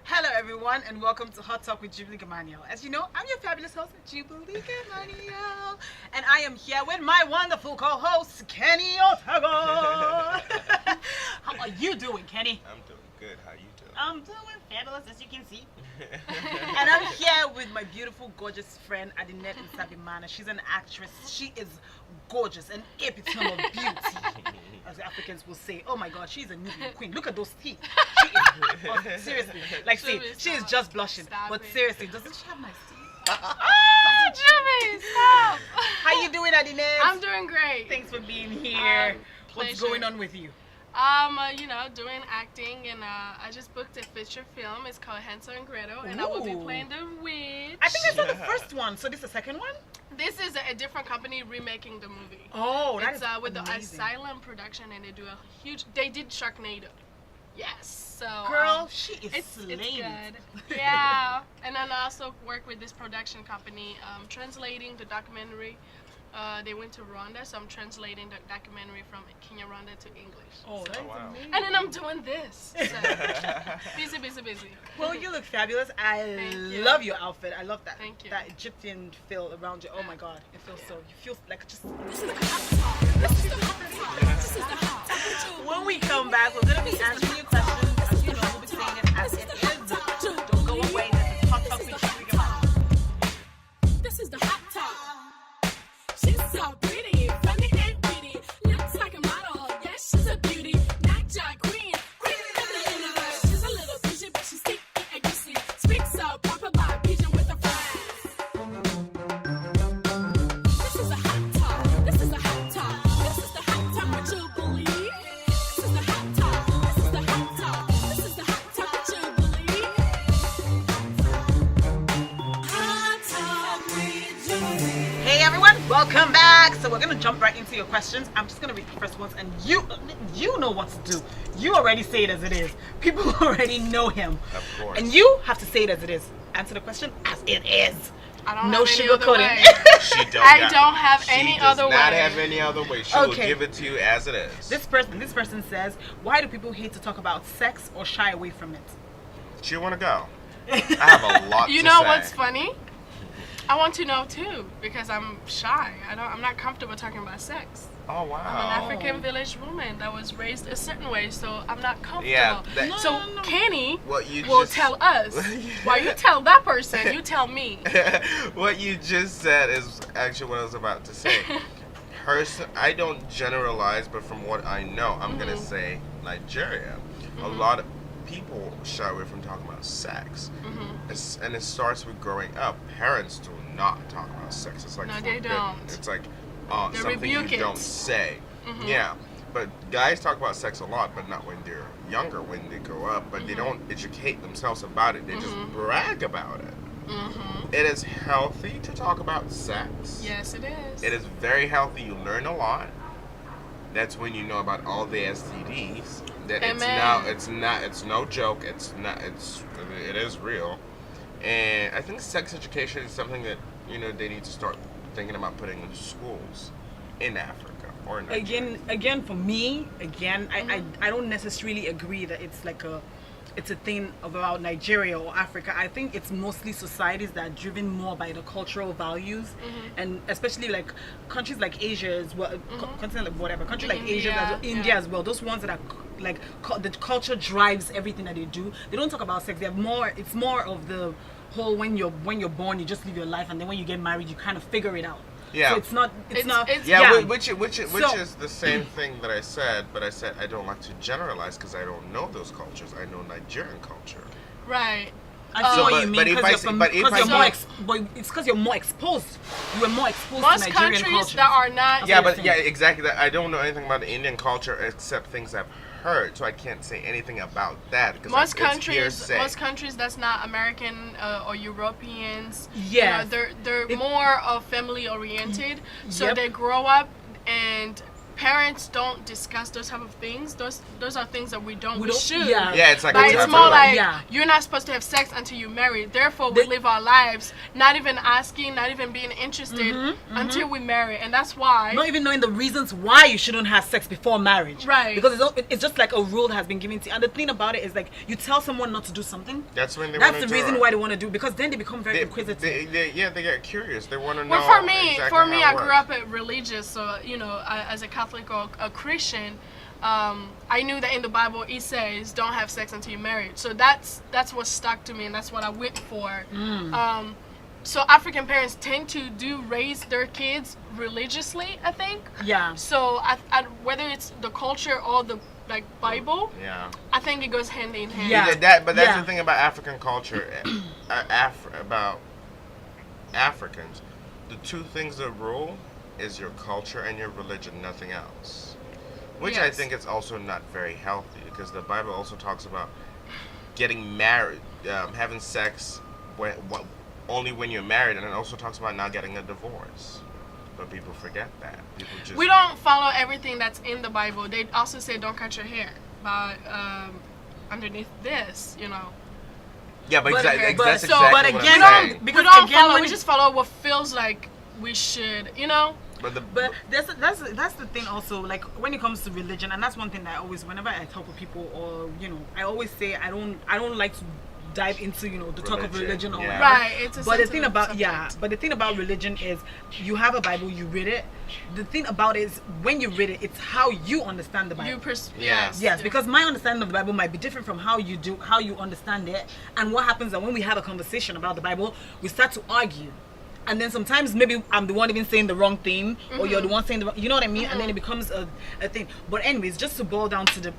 Hello everyone and welcome to Hot Talk with Jubilee Gamaniel. As you know, I'm your fabulous host, Jubilee Gamaniel. And I am here with my wonderful co-host, Kenny Ortega. How are you doing, Kenny? I'm doing good. How you doing? I'm doing fabulous, as you can see. And I'm here with my beautiful, gorgeous friend, Adinett Nsabimana. She's an actress. She is gorgeous, an epitome of beauty. As the Africans will say, oh my God, she's a Nubian queen. Look at those teeth. She is, oh, seriously. Like, see, she is just blushing. But seriously, doesn't she have nice teeth? Oh, Jimmy, stop. How you doing, Adinett? I'm doing great. Thanks for being here. What's Pleasure. going on with you? Doing acting, and I just booked a feature film. It's called Hansel and Gretel, and I will be playing the witch. I think I saw the first one, so this is the second one? This is a different company remaking the movie. Oh, that it's is with amazing. the Asylum production, and they do a huge. They did Sharknado. Yes, so Girl, she is it's slayed. good. Yeah, and then I also work with this production company, translating the documentary. They went to Rwanda, so I'm translating the documentary from Kinyarwanda to English. Oh, so, that's wow. amazing. and then I'm doing this. So, busy. Well, you look fabulous. I Thank you. love your outfit. I love that. Thank you. That Egyptian feel around you. Oh my God, it feels so. You feel like just. When we come back, we're gonna be answering your questions. As you know, we'll be saying it as it is. Don't go away. This is Hot Talk with Jubilee Gamaniel. This is the hot talk. She's so pretty, funny and witty. Looks like a model, yes, she's a beauty. Not Jack Queen, queen of the universe. She's a little bougie, but she's sticky and juicy. Speaks so proper by pigeon with a friend. This is the hot talk. This is the hot talk. This is the hot talk with Jubilee. This is the hot talk. This is the hot talk. This is the hot talk with Jubilee. Hot talk with Jubilee. Hey everyone, welcome back. So we're gonna jump right into your questions. I'm just gonna read the first ones, and you know what to do. You already say it as it is. People already know him, Of course. and you have to say it as it is. Answer the question as it is. I don't No have any other sugarcoating. way. I don't have any other She does not way. have any other way. She will Okay. give it to you as it is. This person says, why do people hate to talk about sex or shy away from it? She want to go. I have a lot You to know say. what's funny? I want to know too, because I'm shy. I'm not comfortable talking about sex. Oh, I'm an wow. African village woman that was raised a certain way, so I'm not comfortable. Yeah, that- so No. Kenny What you will just- tell us. While you tell that person, you tell me. What you just said is actually what I was about to say. I don't generalize, but from what I know, I'm going to say Nigeria. A lot of people shy away from talking about sex. And it starts with growing up. Parents do not talk about sex. It's like No, they forbidden. don't. It's like They something you rebuke it. don't say. Yeah. But guys talk about sex a lot, but not when they're younger, when they grow up. But they don't educate themselves about it. They just brag about it. It is healthy to talk about sex. Yes, it is. It is very healthy. You learn a lot. That's when you know about all the STDs. That Amen. it's no joke. It is real. And I think sex education is something that, they need to start thinking about putting in schools in Africa or in Nigeria. Again, for me, I don't necessarily agree that it's a thing about Nigeria or Africa. I think it's mostly societies that are driven more by the cultural values, and especially like countries like Asia as well, continent like whatever, country like Asia, India as well. Those ones that are like the culture drives everything that they do. They don't talk about sex. It's more of the whole when you're born, you just live your life, and then when you get married, you kind of figure it out. Yeah. So it's not. Yeah, which So- is the same thing that I said, but I said I don't like to generalize because I don't know those cultures. I know Nigerian culture. Right. I see So, what but- you mean but if I because say- you're, but if I but it's because you're more exposed. You were more exposed Most to Nigerian countries culture. that are not. Yeah, what but I'm yeah, saying. exactly. I don't know anything about the Indian culture except things I've heard, so I can't say anything about that because Most it's countries, hearsay. that's not American or Europeans. Yes. They're more of family oriented, so Yep. they grow up and parents don't discuss those type of things. Those are things that we should. Yeah, it's like But a it's taboo. more like Yeah. you're not supposed to have sex until you marry. Therefore, we live our lives not even asking, not even being interested until we marry, and that's why. Not even knowing the reasons why you shouldn't have sex before marriage. Right. Because it's just like a rule that has been given to you. And the thing about it is like you tell someone not to do something. That's when they That's want the to reason why they want to do it, because then they become very inquisitive. They get curious. They want to know. Well, for me, exactly how I it grew works. up religious, so as a Catholic or a Christian, I knew that in the Bible it says don't have sex until you're married. So that's what stuck to me, and that's what I went for. So African parents tend to raise their kids religiously, I think. Yeah. So whether it's the culture or the Bible, Yeah. I think it goes hand in hand. Yeah. But that's the thing about African culture, about Africans. The two things that rule is your culture and your religion, nothing else. Which I Yes. think is also not very healthy, because the Bible also talks about getting married, having sex only when you're married, and it also talks about not getting a divorce. But people forget that. People just We don't follow everything that's in the Bible. They also say don't cut your hair, but underneath this, Yeah, but But- exactly. but- That's so- exactly but what again, I'm saying. because we don't again, follow. when We just follow what feels like we should. But that's the thing also, like when it comes to religion, and that's one thing that I always, whenever I talk with people, or I always say I don't like to dive into the talk of religion or Yeah. whatever. Right. It's a But the thing sensitive about subject. but the thing about religion is you have a Bible, you read it. The thing about it is when you read it, it's how you understand the Bible. Yeah. Yes, because my understanding of the Bible might be different from how you understand it. And what happens is when we have a conversation about the Bible, we start to argue. And then sometimes maybe I'm the one even saying the wrong thing, or you're the one saying the wrong, you know what I mean? And then it becomes a thing. But anyways, just to boil down to the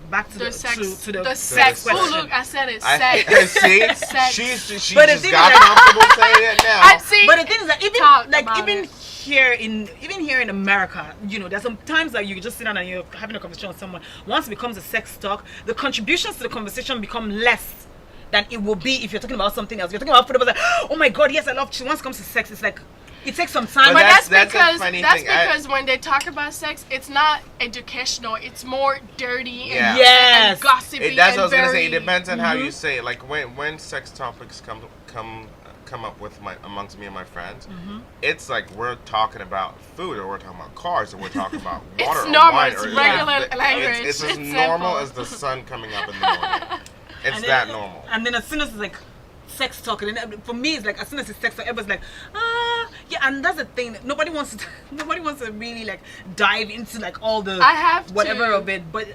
sex. to the The sex sex. Oh, question. look, I said it. I Sex. see. Sex. She But the just thing got is that- comfortable saying it now. I see. But the thing is that Talk about even it. here in America, there's some times that you just sit down and you're having a conversation with someone. Once it becomes a sex talk, the contributions to the conversation become less than it will be if you're talking about something else. You're talking about food, but like, oh my God, yes, I love. Once it comes to sex, it's like it takes some time. But But that's a funny thing. because when they talk about sex, it's not educational. It's more dirty Yeah. and, Yes. and gossipy. That's what I was and gonna say. very, It depends on how you say it. Like when sex topics come up with amongst me and my friends, it's like we're talking about food, or we're talking about cars, or we're talking about water. It's or normal, wine, it's or regular language, It's as it's normal simple. as the sun coming up in the morning. It's And that then- normal. And then as soon as it's like sex talk, and then for me it's like as soon as it's sex talk, everybody's like, yeah. And that's the thing. Nobody wants to really like dive into like all the I have whatever to. of it. But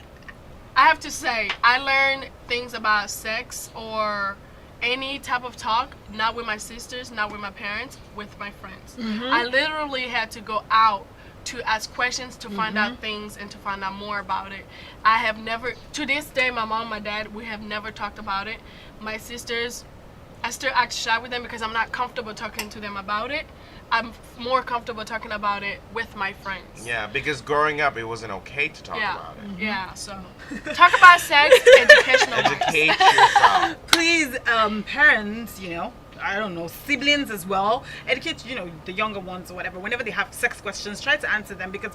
I have to say, I learned things about sex or any type of talk, not with my sisters, not with my parents, with my friends. I literally had to go out to ask questions, to find out things, and to find out more about it. I have never, to this day, my mom, my dad, we have never talked about it. My sisters, I still act shy with them because I'm not comfortable talking to them about it. I'm more comfortable talking about it with my friends. Yeah, because growing up, it wasn't okay to talk about it. Yeah, so talk about sex, educational. Educate yourself. please, parents, I don't know, siblings as well, educate, the younger ones or whatever. Whenever they have sex questions, try to answer them, because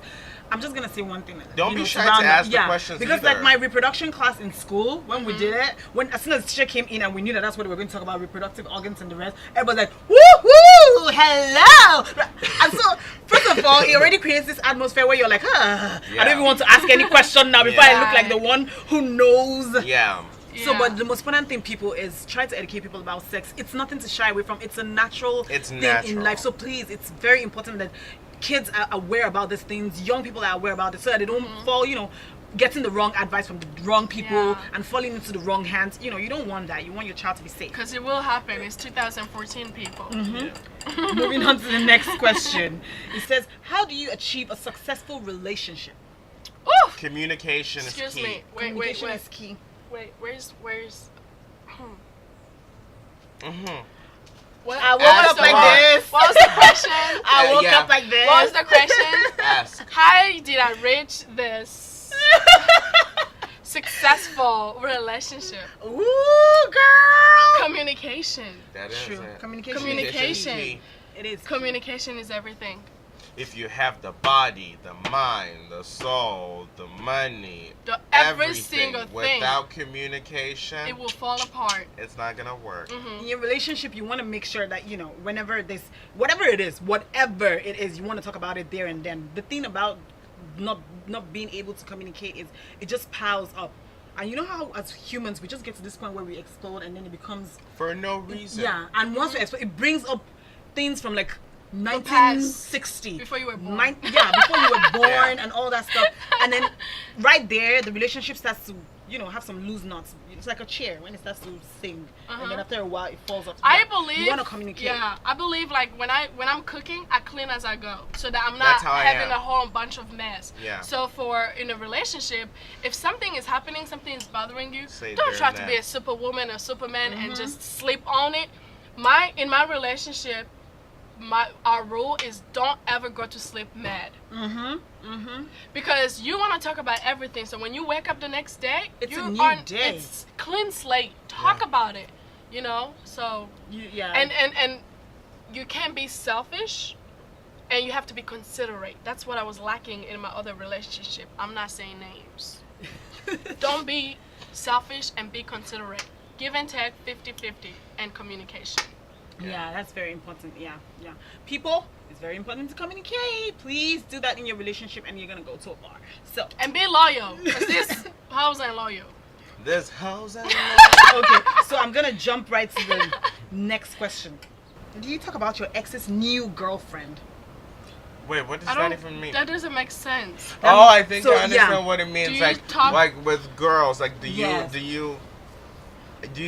I'm just gonna say one thing. Don't be shy to surround- ask the questions because either. like my reproduction class in school, when we did it, as soon as the teacher came in and we knew that that's what we were going to talk about, reproductive organs and the rest, everybody's like, woohoo, hello. And so first of all, it already creates this atmosphere where you're like, I don't even want to ask any question now before I look like the one who knows. Yeah. So, Yeah. but the most important thing, people, is try to educate people about sex. It's nothing to shy away from. It's a natural thing in life. So please, it's very important that kids are aware about these things. Young people are aware about it, so that they don't fall, getting the wrong advice from the wrong people Yeah. and falling into the wrong hands. You don't want that. You want your child to be safe. Because it will happen. It's 2014, people. Moving on to the next question. It says, how do you achieve a successful relationship? Ooh! Communication is Excuse key. me. Wait. Communication is key. Wait, where's what? I woke what was up the like one? this. What was the question? I woke yeah. up like this. What was the question? Ask. How did I reach this successful relationship? Ooh, girl. Communication. That is True. it. Communication. Communication. is key. It is. Communication is everything. if you have the body, the mind, the soul, the money, every everything, single thing, without communication, it will fall apart. It's not gonna work. In your relationship, you want to make sure that, you know, whenever this, whatever it is, you want to talk about it there and then. The thing about not being able to communicate is it just piles up. And you know how as humans we just get to this point where we explode and then it becomes For no reason. yeah. And once we explode, it brings up things from like 1960 before you were born. Before you were born Yeah. and all that stuff. And then right there, the relationship starts to, you know, have some loose knots. It's like a chair when it starts to sing, and then after a while it falls off. I believe you want to communicate. Yeah, I believe like when I'm cooking, I clean as I go, so that I'm not That's how I having am. a whole bunch of mess. Yeah. So for in a relationship, if something is happening, something is bothering you, Say don't there try and to then. be a superwoman or superman and just sleep on it. In my relationship, our rule is don't ever go to sleep mad. Because you want to talk about everything. So when you wake up the next day, It's a new day. It's clean slate. Talk about it. You know. So and you can't be selfish, and you have to be considerate. That's what I was lacking in my other relationship. I'm not saying names. Don't be selfish and be considerate. Give and take 50-50 and communication. Yeah, that's very important. Yeah. People, it's very important to communicate. Please do that in your relationship, and you're gonna go so far. So And be loyal. Because this house ain't loyal. This house and okay, so I'm gonna jump right to the next question. Do you talk about your ex's new girlfriend? Wait, what does that even mean? That doesn't make sense. Oh, I think so, I understand yeah. what it means. Do you Like talk- like with girls, like Yes. do you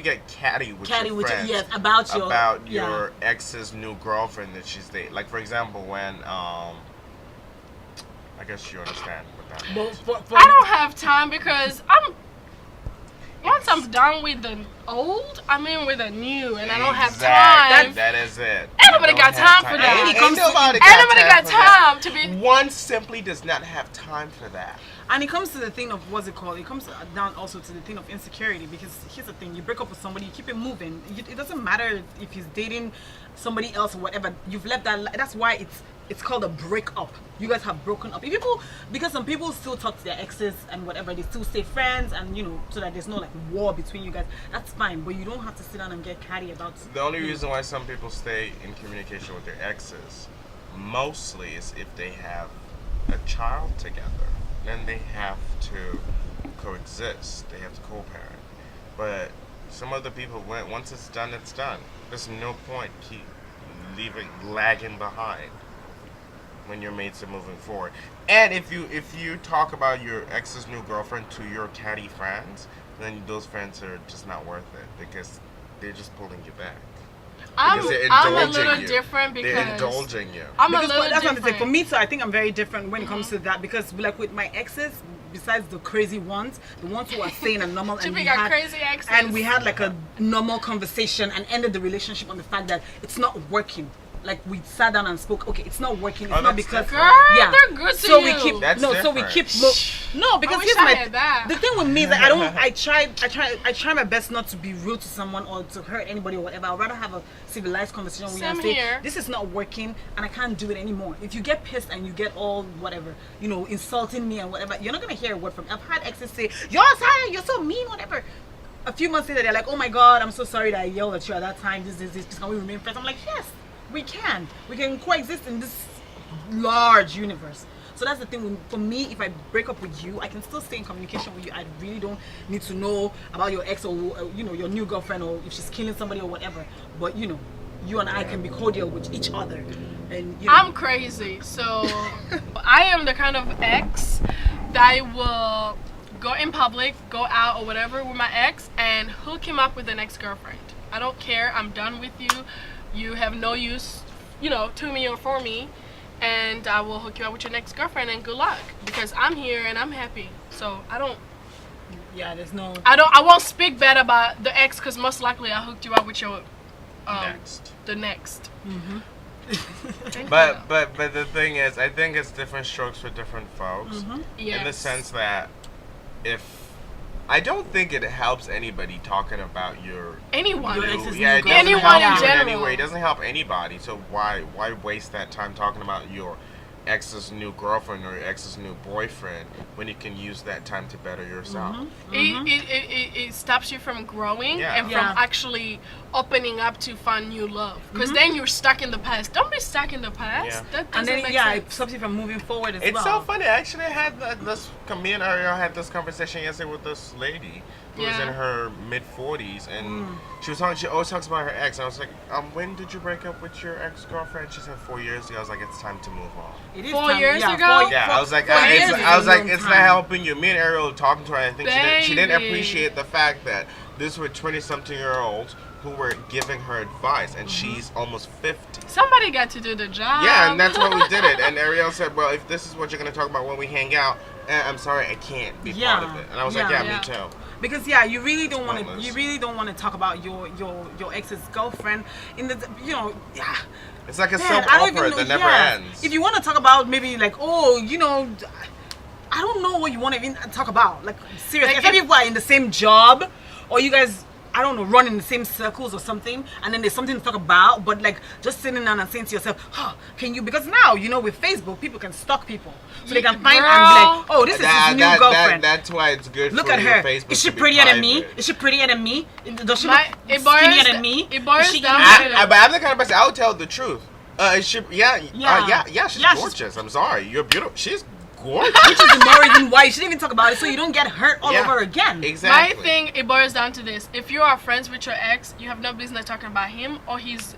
get catty with Catty your with friends yes, about your ex's new girlfriend that she's dating? Like for example, when I guess you understand what that means. I don't have time because once I'm done with the old, I'm in with the new, and I don't have time. That is it. Ain't nobody You got don't have time for that. Ain't comes to- nobody Ain't nobody got for that. time to be. One simply does not have time for that. And it comes to the thing of what's it called? It comes down also to the thing of insecurity, because here's the thing: you break up with somebody, you keep it moving. It doesn't matter if he's dating somebody else or whatever. You've left that. That's why it's called a breakup. You guys have broken up. Because some people still talk to their exes and whatever, they still stay friends, and you know, so that there's no like war between you guys. That's fine, but you don't have to sit down and get catty about. The only reason why some people stay in communication with their exes, mostly, is if they have a child together. Then they have to coexist. They have to co-parent. But some other people, once it's done, it's done. There's no point keep lagging behind when your mates are moving forward. And if you talk about your ex's new girlfriend to your catty friends, then those friends are just not worth it because they're just pulling you back. I'm Because they're a indulging little you. different because They're indulging you. I'm a Because little that's what I'm different. saying. For me, so I think I'm very different when it comes to that, because like with my exes, besides the crazy ones, the ones who are sane and normal, and Jimmy we got had crazy exes. and we had like a normal conversation and ended the relationship on the fact that it's not working. Like we sat down and spoke. Okay, it's not working. It's Oh, not that's because different. Girl, yeah. they're good to so you. we keep That's no. So we different. keep no because wish here's I my had that. the thing with me is that I try my best not to be rude to someone or to hurt anybody or whatever. I'd rather have a civilized conversation with you and Same say here. this is not working and I can't do it anymore. If you get pissed and you get all whatever, you know, insulting me and whatever, you're not gonna hear a word from me. I've had exes say, "You're sorry, you're so mean," whatever. A few months later, they're like, "Oh my God, I'm so sorry that I yelled at you at that time. This. Can we remain friends?" I'm like, "Yes, we can. We can coexist in this large universe." So that's the thing. For me, if I break up with you, I can still stay in communication with you. I really don't need to know about your ex or you know, your new girlfriend, or if she's killing somebody or whatever. But you know, you and I can be cordial with each other. And you know, I'm crazy, so I am the kind of ex that will go in public, go out or whatever with my ex and hook him up with an ex-girlfriend. I don't care. I'm done with you. You have no use, you know, to me or for me, and I will hook you up with your next girlfriend and good luck because I'm here and I'm happy. So yeah, there's no. I won't speak bad about the ex because most likely I hooked you up with your the next. Thank But you. the thing is, I think it's different strokes for different folks. In the Yes. sense that I don't think it helps anybody talking about your Anyone. Your ex's new yeah, it doesn't Anyone help in you general. any way. It doesn't help anybody. So why waste that time talking about your ex's new girlfriend or your ex's new boyfriend when you can use that time to better yourself. It stops you from growing Yeah. and from actually opening up to find new love. Because then you're stuck in the past. Don't be stuck in the past. Yeah. That doesn't And then make it sense. stops you from moving forward as well. It's so funny. I actually had me and Ariel had this conversation yesterday with this lady who was in her mid-40s, and she was talking. She always talks about her ex. And I was like, when did you break up with your ex-girlfriend? She said 4 years ago. I was like, it's time to move on. It is 4 time- years yeah, ago? four- Yeah, four- I was like, 4 years is I was a like, long it's time. not helping you. Me and Ariel were talking to her. I think she didn't Baby. appreciate the fact that these were 20-something-year-olds who were giving her advice, and she's almost 50. Somebody got to do the job. Yeah, and that's why we did it. And Ariel said, well, if this is what you're going to talk about when we hang out, I'm sorry, I can't be part of it. And I was like, Yeah. me too. Because you really don't want to. Pointless. You really don't want to talk about your ex's girlfriend in the It's like a Man, soap I don't opera even know. that never yeah. ends. If you want to talk about maybe like I don't know what you want to even talk about. Like seriously, Like if people are in the same job, or you guys, I don't know, run in the same circles or something, and then there's something to talk about, but like just sitting down and saying to yourself, can you? Because now with Facebook, people can stalk people, so they can find and be like, oh, this is his new girlfriend. That's why it's good Look for at your her. Facebook Is she to be prettier than me? private. Is she prettier than me? Does she My- look it boils skinnier d- than me? it boils Is she down eating- to- But I'm the kind of person, I would tell the truth. She's Yeah, she's she's- gorgeous. I'm sorry. You're beautiful. She's gorgeous. Which is the more reason why you shouldn't even talk about it, so you don't get hurt all over again. Exactly. My thing, it boils down to this. If you are friends with your ex, you have no business talking about him or his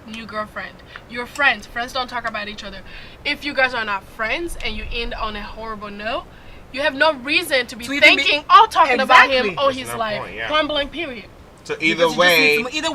new girlfriend. You're friends. Friends don't talk about each other. If you guys are not friends and you end on a horrible note, you have no reason to be To even be- thinking or talking about him Exactly. or There's his no life. point, yeah. Point blank, period. So Because either you just way, need to- either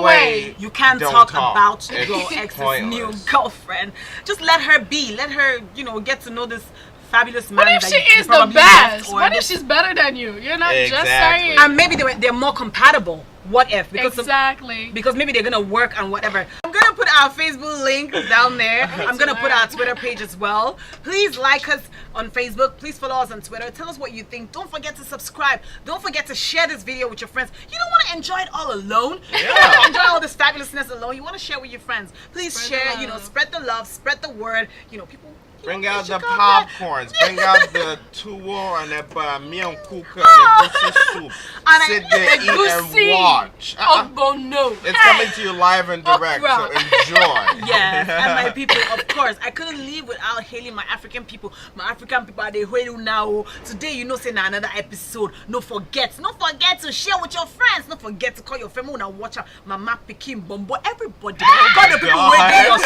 way, you can't don't talk talk. about It's your ex's new pointless. girlfriend. Just let her be. Let her, get to know this fabulous man. What if that she you is the probably left, best? or What if this- she's better than you? You're not just Exactly. saying. And maybe they're more compatible. What if? Exactly. Because maybe they're gonna work and whatever. I'm gonna put our Facebook link down there. I'm gonna put our Twitter page as well. Please like us on Facebook. Please follow us on Twitter. Tell us what you think. Don't forget to subscribe. Don't forget to share this video with your friends. You don't want to enjoy it all alone. You don't want to enjoy all this fabulousness alone. You want to share with your friends. Please Spread the share. love. Spread the love. Spread the word. People. bring they out the should come back. popcorns, bring out the tuwo and the mian kuka and the goosey soup. And Sit there, eat goosey. and watch. Oh, no. It's coming to you live and direct, so Okra. enjoy. Yes, and my people, of course, I couldn't live without hailing my African people. My African people are the hail now. Today, say na another episode. Don't forget to share with your friends. Don't forget to call your family and watch out. Mama, Pekin, Bombo, everybody. Call the people God. waiting your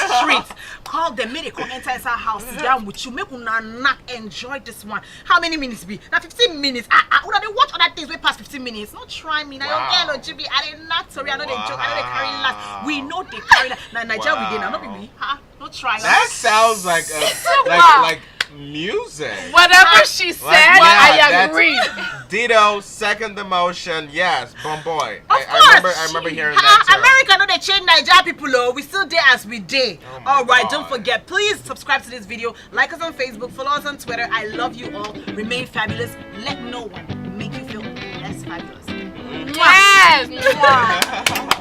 streets. Call them, make they come enter inside house, sit down with you. Make una knack enjoy this one. How many minutes be? Now 15 minutes. Una they watch other things way past 15 minutes. Not try me. Now Wow. you get no Jubilee. I did not sorry. I know they joke. I know they carry last. We know they carry last. Now Nigeria we did now. Not Wow. be not try. That sounds like Wow. like music. Whatever she said, I that's- agree. Ditto, second the motion. Yes, boy. Of course. I remember hearing that too. America know they change Nigeria people. Oh, we still there as we did. Oh my All right, God. don't forget. Please subscribe to this video. Like us on Facebook. Follow us on Twitter. I love you all. Remain fabulous. Let no one make you feel less fabulous. Yes. Mwah.